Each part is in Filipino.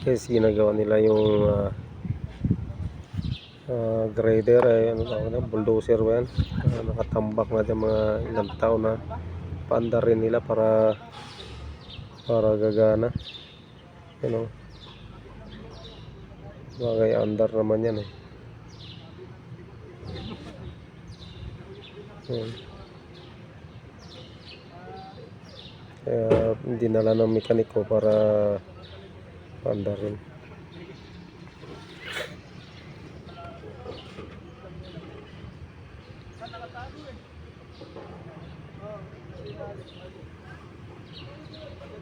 Kasi ginagawa nila yung grader, ano tawag na, bulldozer ba yan, nakatambak na dyan mga ilang taon na paanda rin nila para gagana, bagay andar naman yan eh. Kaya dinala ng mekaniko para paanda rin.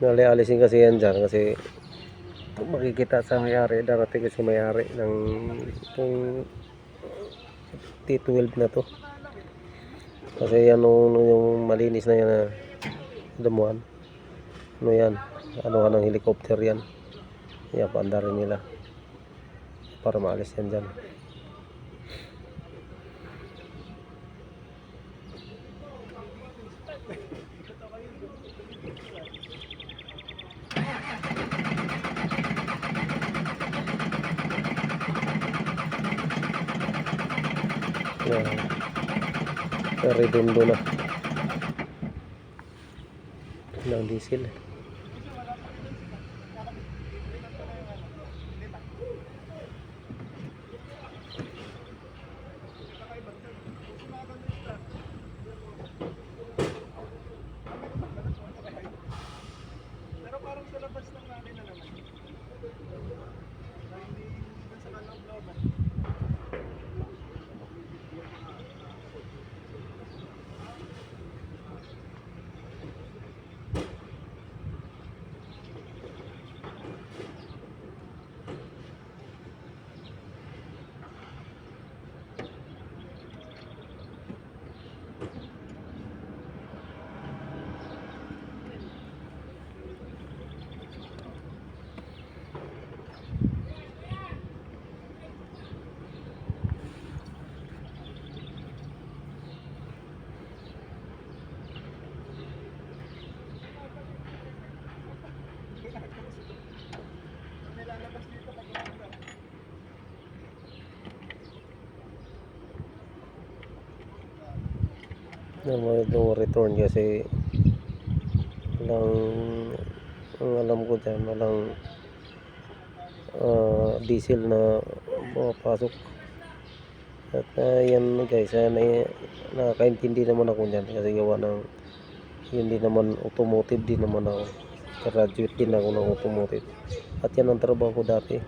Alisin kasi yan dyan kasi makikita sa may-ari, darating kasi may-ari ng itong T12 na to. Kasi yan yung malinis na yan na damuhan. Ano yan? Ano ng helicopter yan. Yan, paanda rin nila para maalis yan dyan. Redondo na ng diesel. Pero parang sa labas ng namin na naman. Sa loob-looban. Naman itong return kasi walang, ang alam ko dyan, walang diesel na pumapasok. At yan guys, nakakaintindi naman ako dyan kasi gawa ng hindi naman automotive din naman ako, graduate din ako ng automotive at yan ang trabaho ko dati.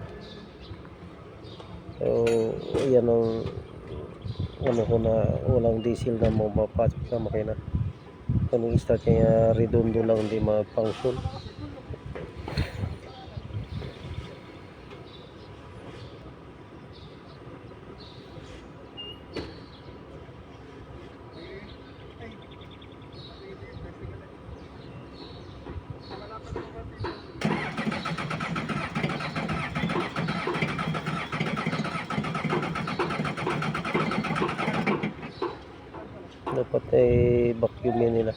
So yan ang ano ko na walang diesel na mapapasok sa makina. Kung start niya redondo lang, hindi ma-function. Dapat ay vacuum nila.